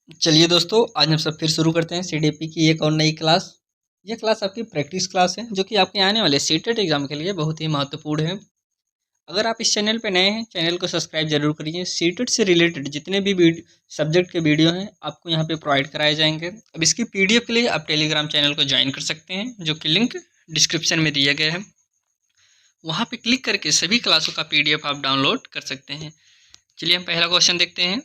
चलिए दोस्तों, आज हम सब फिर शुरू करते हैं सीडीपी की एक और नई क्लास। यह क्लास आपकी प्रैक्टिस क्लास है जो कि आपके आने वाले सीटेट एग्जाम के लिए बहुत ही महत्वपूर्ण है। अगर आप इस चैनल पर नए हैं, चैनल को सब्सक्राइब जरूर करिए। सीटेट से रिलेटेड जितने भी सब्जेक्ट के वीडियो हैं आपको यहाँ पे प्रोवाइड कराए जाएंगे। अब इसकी पीडीएफ के लिए आप टेलीग्राम चैनल को ज्वाइन कर सकते हैं, जो कि लिंक डिस्क्रिप्शन में दिया गया है। वहाँ पे क्लिक करके सभी क्लासों का पीडीएफ आप डाउनलोड कर सकते हैं। चलिए हम पहला क्वेश्चन देखते हैं।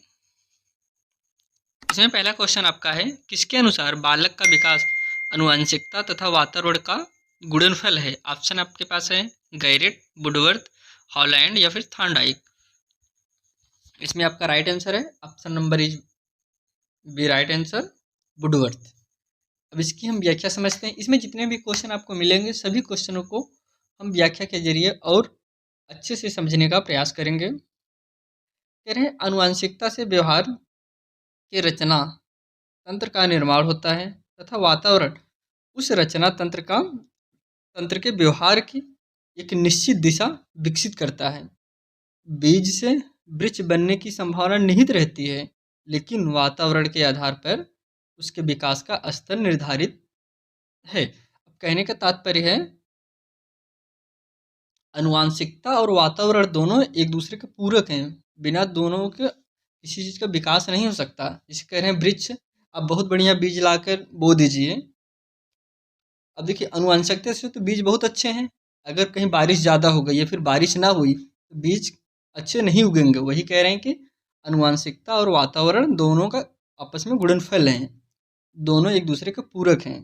इसमें पहला क्वेश्चन आपका है, किसके अनुसार बालक का विकास आनुवंशिकता तथा वातावरण का गुणनफल है। ऑप्शन आपके पास है गैरेट, वुडवर्थ, हॉलैंड या फिर थॉर्नडाइक। इसमें आपका राइट आंसर है option number is B right answer, Woodworth. अब इसकी हम व्याख्या समझते हैं। इसमें जितने भी क्वेश्चन आपको मिलेंगे सभी क्वेश्चनों को हम व्याख्या के जरिए और अच्छे से समझने का प्रयास करेंगे। कह रहे हैं आनुवंशिकता से व्यवहार के रचना तंत्र का निर्माण होता है तथा वातावरण उस रचना तंत्र के व्यवहार की एक निश्चित दिशा विकसित करता है। बीज से वृक्ष बनने की संभावना निहित रहती है, लेकिन वातावरण के आधार पर उसके विकास का स्तर निर्धारित है। अब कहने का तात्पर्य है आनुवांशिकता और वातावरण दोनों एक दूसरे के पूरक हैं। बिना दोनों के किसी चीज़ का विकास नहीं हो सकता। जिसे कह रहे हैं वृक्ष, आप बहुत बढ़िया बीज लाकर बो दीजिए। अब देखिए आनुवंशिकता से तो बीज बहुत अच्छे हैं। अगर कहीं बारिश ज़्यादा हो गई या फिर बारिश ना हुई तो बीज अच्छे नहीं उगेंगे। वही कह रहे हैं कि आनुवंशिकता और वातावरण दोनों का आपस में गुणनफल हैं, दोनों एक दूसरे के पूरक हैं।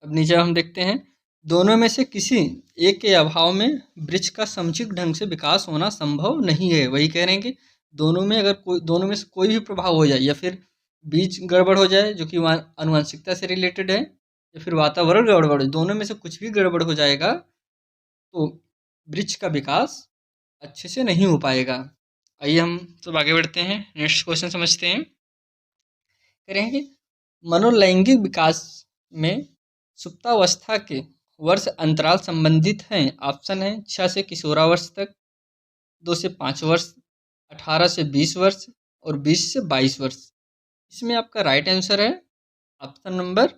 अब नीचे हम देखते हैं, दोनों में से किसी एक के अभाव में वृक्ष का समुचित ढंग से विकास होना संभव नहीं है। वही कह रहे हैं कि दोनों में से कोई भी प्रभाव हो जाए या फिर बीज गड़बड़ हो जाए जो कि आनुवंशिकता से रिलेटेड है, या फिर वातावरण गड़बड़, दोनों में से कुछ भी गड़बड़ हो जाएगा तो वृक्ष का विकास अच्छे से नहीं हो पाएगा। आइए हम सब आगे बढ़ते हैं, नेक्स्ट क्वेश्चन समझते हैं। कह रहे हैं कि मनोलैंगिक विकास में सुप्तावस्था के वर्ष अंतराल संबंधित हैं। ऑप्शन है 6 से किशोरावस्था तक, 2 से 5 वर्ष, 18 से 20 वर्ष और 20 से 22 वर्ष। इसमें आपका राइट आंसर है option number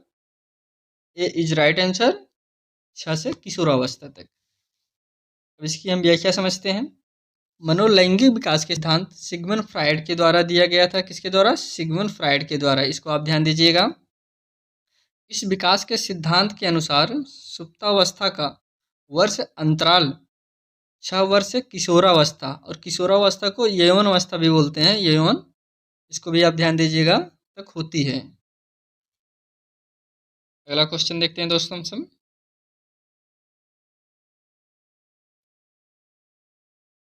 A is right answer, 6 से किशोरावस्था तक। अब इसकी हम व्याख्या समझते हैं। मनोलैंगिक विकास के सिद्धांत सिगमंड फ्रायड के द्वारा दिया गया था। किसके द्वारा? सिगमंड फ्रायड के द्वारा। इसको आप ध्यान दीजिएगा। इस विकास के सिद्धांत के अनुसार सुप्तावस्था का वर्ष अंतराल 6 वर्ष से किशोरावस्था, और किशोरावस्था को यौवन अवस्था भी बोलते हैं, यौवन, इसको भी आप ध्यान दीजिएगा, तक होती है। अगला क्वेश्चन देखते हैं दोस्तों हम सब।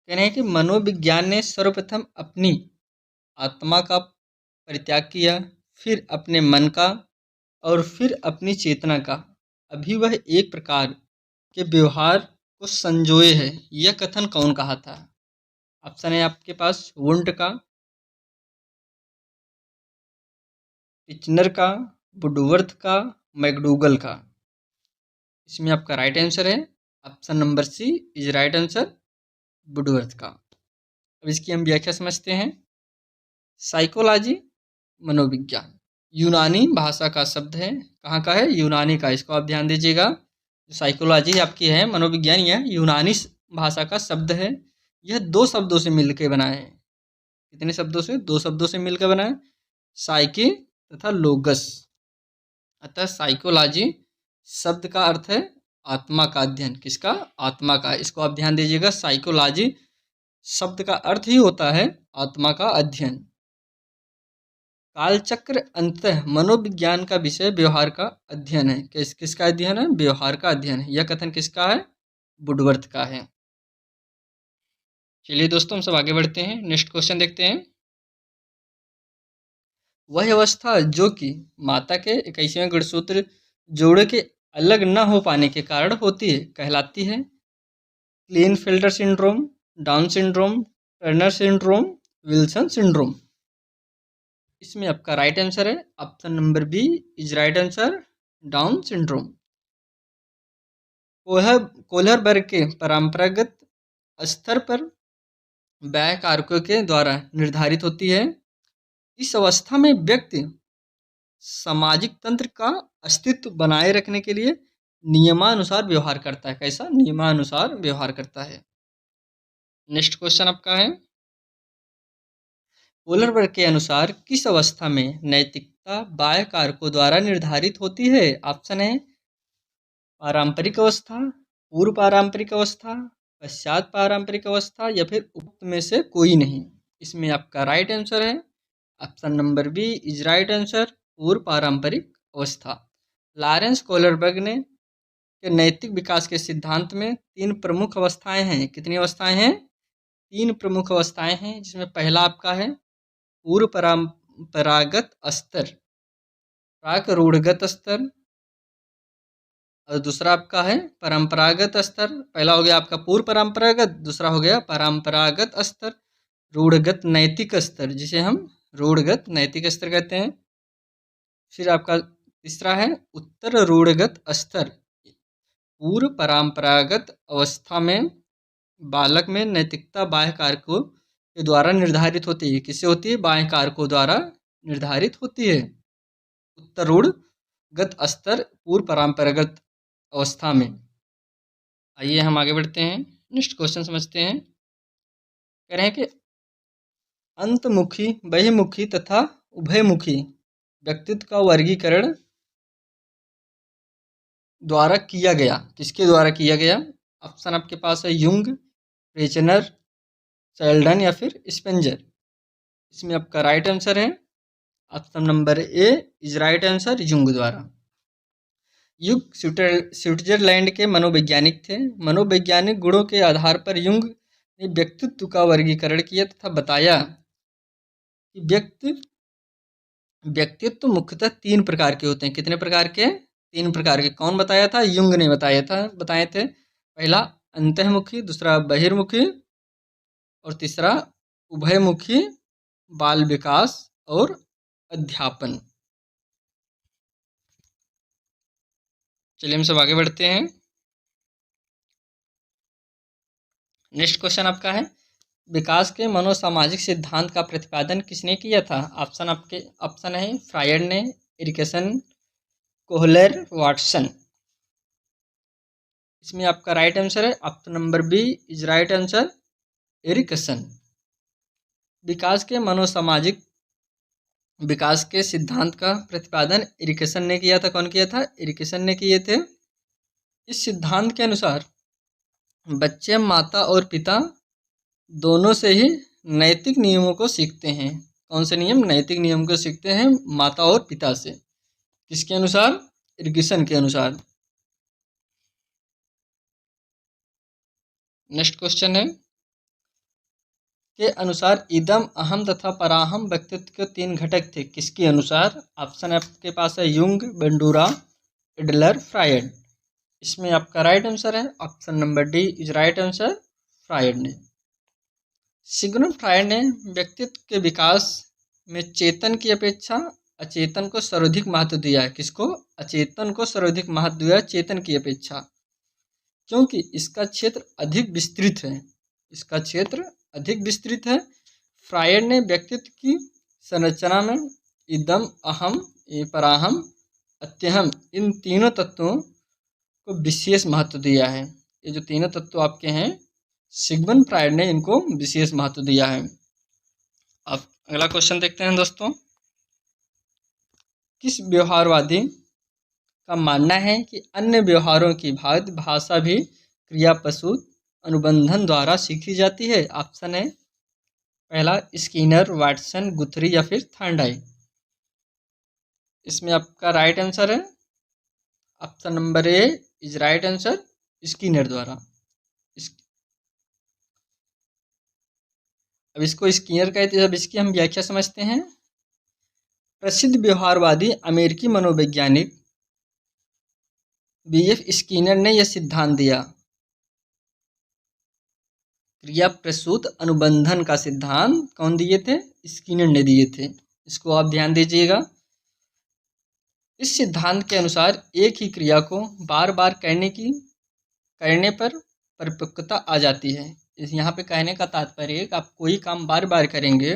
कहते हैं कि मनोविज्ञान ने सर्वप्रथम अपनी आत्मा का परित्याग किया, फिर अपने मन का और फिर अपनी चेतना का। अभी वह एक प्रकार के व्यवहार को संजोए है। यह कथन कौन कहा था? ऑप्शन है आपके पास वुंट का, टिचनर का, वुडवर्थ का, मैकडूगल का। इसमें आपका राइट आंसर है option number C is right answer, Woodworth का। अब इसकी हम व्याख्या समझते हैं। साइकोलॉजी मनोविज्ञान यूनानी भाषा का शब्द है। कहाँ का है? यूनानी का। इसको आप ध्यान दीजिएगा। जो साइकोलॉजी आपकी है मनोविज्ञान, यह यूनानी भाषा का शब्द है। यह 2 शब्दों से मिलकर बना है। कितने शब्दों से? 2 शब्दों से मिलकर बना है, साइकी तथा लोगस। अतः साइकोलॉजी शब्द का अर्थ है आत्मा का अध्ययन। किसका? आत्मा का। इसको आप ध्यान दीजिएगा। साइकोलॉजी शब्द का अर्थ ही होता है आत्मा का अध्ययन। कालचक्र अंततः मनोविज्ञान का विषय व्यवहार का अध्ययन है। किसका अध्ययन है? व्यवहार का अध्ययन है। यह कथन किसका है? वुडवर्थ का है। चलिए दोस्तों हम सब आगे बढ़ते हैं, नेक्स्ट क्वेश्चन देखते हैं। वह अवस्था जो कि माता के 21वें गुणसूत्र जोड़े के अलग न हो पाने के कारण होती है कहलाती है Klinefelter syndrome, Down syndrome, Turner syndrome, Wilson syndrome. इसमें आपका राइट आंसर है option number B is right answer, Down syndrome. Kohlberg के परंपरागत स्तर पर बाह्य कारकों के द्वारा निर्धारित होती है। इस अवस्था में व्यक्ति सामाजिक तंत्र का अस्तित्व बनाए रखने के लिए नियमानुसार व्यवहार करता है। कैसा? नियमानुसार व्यवहार करता है। नेक्स्ट क्वेश्चन आपका है, पोलर वर्ग के अनुसार किस अवस्था में नैतिकता बाह्य कारकों द्वारा निर्धारित होती है? ऑप्शन है पारंपरिक अवस्था, पूर्व पारंपरिक अवस्था, पश्चात पारंपरिक अवस्था या फिर उक्त में से कोई नहीं। इसमें आपका राइट आंसर है option number B is right answer, पूर्व पारंपरिक अवस्था। लॉरेंस कोहलरबर्ग ने के नैतिक विकास के सिद्धांत में 3 प्रमुख अवस्थाएं हैं। कितनी अवस्थाएं हैं? 3 प्रमुख अवस्थाएं हैं, जिसमें पहला आपका है पूर्व परंपरागत स्तर, प्राक रूढ़गत स्तर, और दूसरा आपका है परंपरागत स्तर। पहला हो गया आपका पूर्व परंपरागत, दूसरा हो गया परंपरागत स्तर, रूढ़गत नैतिक स्तर, जिसे हम रूढ़गत नैतिक स्तर कहते हैं। फिर आपका तीसरा है उत्तर रूढ़गत स्तर। पूर्व परंपरागत अवस्था में बालक में नैतिकता बाह्य कारकों के द्वारा निर्धारित होती है। किससे होती है? बाह्य कारकों द्वारा निर्धारित होती है। उत्तरूढ़गत स्तर पूर्व परंपरागत अवस्था में। आइए हम आगे बढ़ते हैं, नेक्स्ट क्वेश्चन समझते हैं। कह रहे हैं कि अंतमुखी, बहिर्मुखी तथा उभयमुखी व्यक्तित्व का वर्गीकरण द्वारा किया गया। किसके द्वारा किया गया? ऑप्शन आपके पास है युंग, प्रेचनर, सेल्डन या फिर स्पेंजर। इसमें आपका राइट आंसर है option number A is right answer, Jung द्वारा। युंग स्विट्जरलैंड के मनोवैज्ञानिक थे। मनोवैज्ञानिक गुणों के आधार पर युंग ने व्यक्तित्व का वर्गीकरण किया तथा बताया कि व्यक्तित्व मुख्यतः 3 प्रकार के होते हैं। कितने प्रकार के? 3 प्रकार के। कौन बताया था? युंग ने बताए थे। पहला अंतःमुखी, दूसरा बहिर्मुखी और तीसरा उभयमुखी बाल विकास और अध्यापन। चलिए हम सब आगे बढ़ते हैं। नेक्स्ट क्वेश्चन आपका है, विकास के मनोसामाजिक सिद्धांत का प्रतिपादन किसने किया था? ऑप्शन है फ्रायड ने, एरिकसन, कोहलर, वाटसन। इसमें आपका राइट आंसर है option number B is right answer, Erikson. विकास के मनोसामाजिक विकास के सिद्धांत का प्रतिपादन एरिकसन ने किया था। कौन किया था? एरिकसन ने किए थे। इस सिद्धांत के अनुसार बच्चे माता और पिता दोनों से ही नैतिक नियमों को सीखते हैं। कौन से नियम? नैतिक नियम को सीखते हैं माता और पिता से। किसके अनुसार? एरिकसन के अनुसार। नेक्स्ट क्वेश्चन है के अनुसार इदम, अहम तथा पराहम व्यक्तित्व के 3 घटक थे। किसके अनुसार? ऑप्शन आपके पास है युंग, बंडूरा, एडलर, फ्रायड। इसमें आपका राइट आंसर है option number D is right answer, Freud ने। सिग्मंड फ्रायड ने व्यक्तित्व के विकास में चेतन की अपेक्षा अचेतन को सर्वाधिक महत्व दिया है। किसको? अचेतन को सर्वाधिक महत्व दिया चेतन की अपेक्षा, क्योंकि इसका क्षेत्र अधिक विस्तृत है। इसका क्षेत्र अधिक विस्तृत है। फ्रायड ने व्यक्तित्व की संरचना में इदम, अहम, पराहम, अत्यहम इन तीनों तत्वों को विशेष महत्व दिया है। ये जो तीनों तत्व आपके हैं, सिग्मंड फ्रायड ने इनको विशेष महत्व दिया है। अब अगला क्वेश्चन देखते हैं दोस्तों। किस व्यवहारवादी का मानना है कि अन्य व्यवहारों की भांति भाषा भी क्रियाप्रसूत अनुबंधन द्वारा सीखी जाती है? ऑप्शन है पहला स्किनर, वाटसन, गुथरी या फिर थॉर्नडाइक। इसमें आपका राइट आंसर है option number A is right answer, Skinner द्वारा। अब इसको स्किनर कहते हैं। अब इसकी हम व्याख्या समझते हैं। प्रसिद्ध व्यवहारवादी अमेरिकी मनोवैज्ञानिक बीएफ स्किनर ने यह सिद्धांत दिया। क्रिया प्रसूत अनुबंधन का सिद्धांत कौन दिए थे? स्किनर ने दिए थे। इसको आप ध्यान दीजिएगा। इस सिद्धांत के अनुसार एक ही क्रिया को बार बार करने पर परिपक्वता आ जाती है। यहाँ पे कहने का तात्पर्य है कि आप कोई काम बार बार करेंगे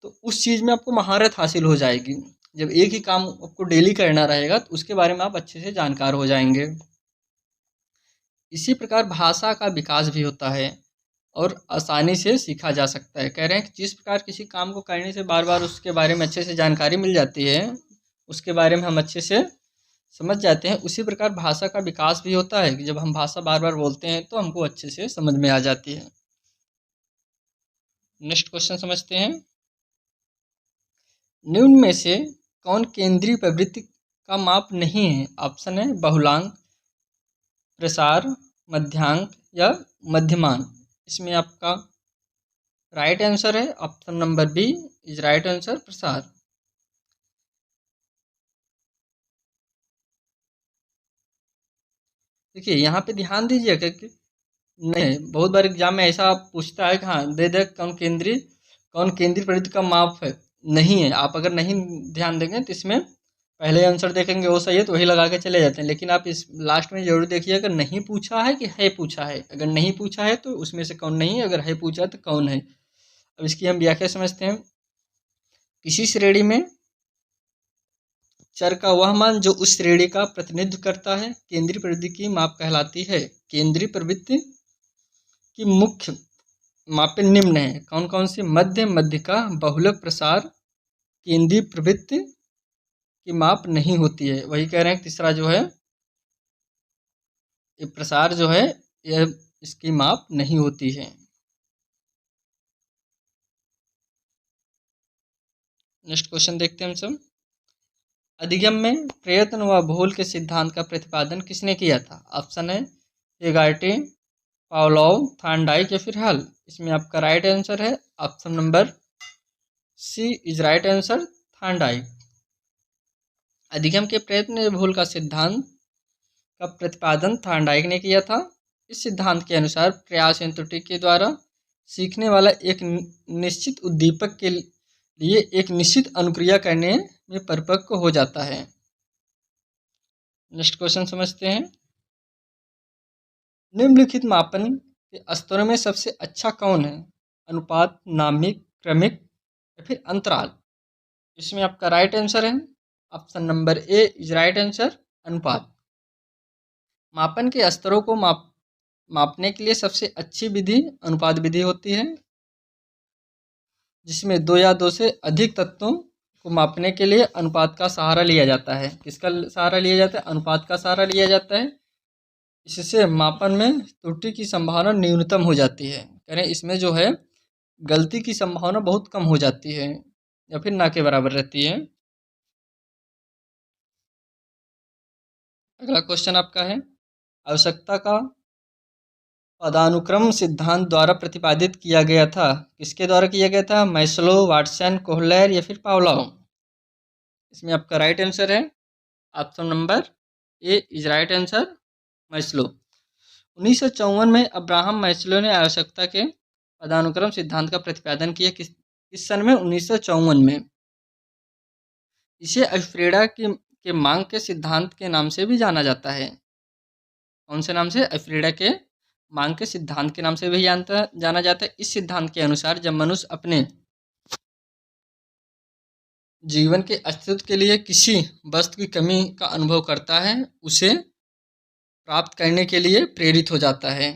तो उस चीज़ में आपको महारत हासिल हो जाएगी। जब एक ही काम आपको डेली करना रहेगा तो उसके बारे में आप अच्छे से जानकार हो जाएंगे। इसी प्रकार भाषा का विकास भी होता है और आसानी से सीखा जा सकता है। कह रहे हैं कि जिस प्रकार किसी काम को करने से बार बार उसके बारे में अच्छे से जानकारी मिल जाती है, उसके बारे में हम अच्छे से समझ जाते हैं, उसी प्रकार भाषा का विकास भी होता है कि जब हम भाषा बार बार बोलते हैं तो हमको अच्छे से समझ में आ जाती है। नेक्स्ट क्वेश्चन समझते हैं। निम्न में से कौन केंद्रीय प्रवृत्ति का माप नहीं है? ऑप्शन है बहुलांक, प्रसार, मध्यांक या मध्यमान। इसमें आपका राइट आंसर है option number B is right answer, प्रसार। देखिए यहाँ पे ध्यान दीजिएगा कि नहीं, बहुत बार एग्जाम में ऐसा पूछता है कि हाँ दे दे कौन केंद्रीय प्रवृत्ति का माप है, नहीं है। आप अगर नहीं ध्यान देंगे तो इसमें पहले आंसर देखेंगे वो सही है तो वही लगा के चले जाते हैं, लेकिन आप इस लास्ट में जरूर देखिए अगर नहीं पूछा है कि है पूछा है। अगर नहीं पूछा है तो उसमें से कौन नहीं है, अगर है पूछा तो कौन है। अब इसकी हम व्याख्या समझते हैं। किसी श्रेणी में चर का वह मान जो उस श्रेणी का प्रतिनिधित्व करता है केंद्रीय प्रवृत्ति की माप कहलाती है। केंद्रीय प्रवृत्ति की मुख्य मापें निम्न है। कौन कौन सी? मध्य, मध्यिका, बहुलक, प्रसार। केंद्रीय प्रवृत्ति की माप नहीं होती है। वही कह रहे हैं तीसरा जो है ये प्रसार जो है यह इसकी माप नहीं होती है। नेक्स्ट क्वेश्चन देखते हैं हम सब। अधिगम में प्रयत्न व भूल के सिद्धांत का प्रतिपादन किसने किया था? ऑप्शन है हेगार्टे, पावलोव, थार्नडाइक या फिर हल। इसमें आपका राइट आंसर है option number C is right answer, Thorndike. अधिगम के प्रयत्न व भूल का सिद्धांत का प्रतिपादन थार्नडाइक ने किया था। इस सिद्धांत के अनुसार प्रयास एवं त्रुटि के द्वारा सीखने वाला एक निश्चित उद्दीपक के लिए एक निश्चित अनुक्रिया करने में परिपक्व हो जाता है। नेक्स्ट क्वेश्चन समझते हैं। निम्नलिखित मापन के स्तरों में सबसे अच्छा कौन है? अनुपात, नामिक, क्रमिक या फिर अंतराल। इसमें आपका राइट आंसर है option number A is right answer, अनुपात। मापन के स्तरों को मापने के लिए सबसे अच्छी विधि अनुपात विधि होती है, जिसमें दो या दो से अधिक तत्वों को मापने के लिए अनुपात का सहारा लिया जाता है। किसका सहारा लिया जाता है? अनुपात का सहारा लिया जाता है। इससे मापन में त्रुटि की संभावना न्यूनतम हो जाती है। कह रहे इसमें जो है गलती की संभावना बहुत कम हो जाती है या फिर ना के बराबर रहती है। अगला क्वेश्चन आपका है, आवश्यकता का पदानुक्रम सिद्धांत द्वारा प्रतिपादित किया गया था। किसके द्वारा किया गया था? मैस्लो, वाटसन, कोहलर या फिर पावलोव। इसमें आपका राइट आंसर है option number A is right answer, Maslow. 1954 में अब्राहम मैस्लो ने आवश्यकता के पदानुक्रम सिद्धांत का प्रतिपादन किया। किस सन में? 1954 में। इसे अल्फ्रेडा के मांग के सिद्धांत के नाम से भी जाना जाता है। कौन से नाम से? अल्फ्रेडा के मांग के सिद्धांत के नाम से भी जाना जाता है। इस सिद्धांत के अनुसार जब मनुष्य अपने जीवन के अस्तित्व के लिए किसी वस्तु की कमी का अनुभव करता है, उसे प्राप्त करने के लिए प्रेरित हो जाता है।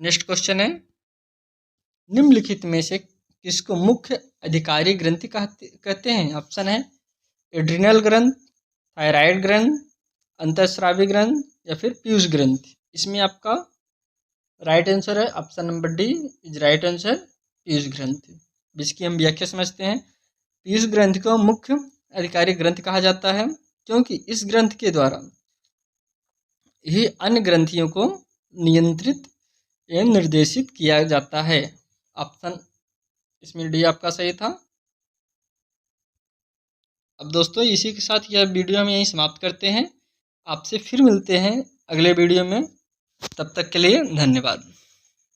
नेक्स्ट क्वेश्चन है, निम्नलिखित में से किसको मुख्य अधिकारी ग्रंथि कहते हैं? ऑप्शन है एड्रिनल ग्रंथ, थायराइड ग्रंथ, अंतःस्रावी ग्रंथ या फिर पीयूष ग्रंथ। इसमें आपका राइट आंसर है option number D is right answer, Piyush ग्रंथ। जिसकी हम व्याख्या समझते हैं। पीयूष ग्रंथ को मुख्य अधिकारी ग्रंथ कहा जाता है क्योंकि इस ग्रंथ के द्वारा ही अन्य ग्रंथियों को नियंत्रित एवं निर्देशित किया जाता है। ऑप्शन इसमें डी आपका सही था। अब दोस्तों इसी के साथ यह वीडियो हम यहीं समाप्त करते हैं। आपसे फिर मिलते हैं अगले वीडियो में। तब तक के लिए धन्यवाद।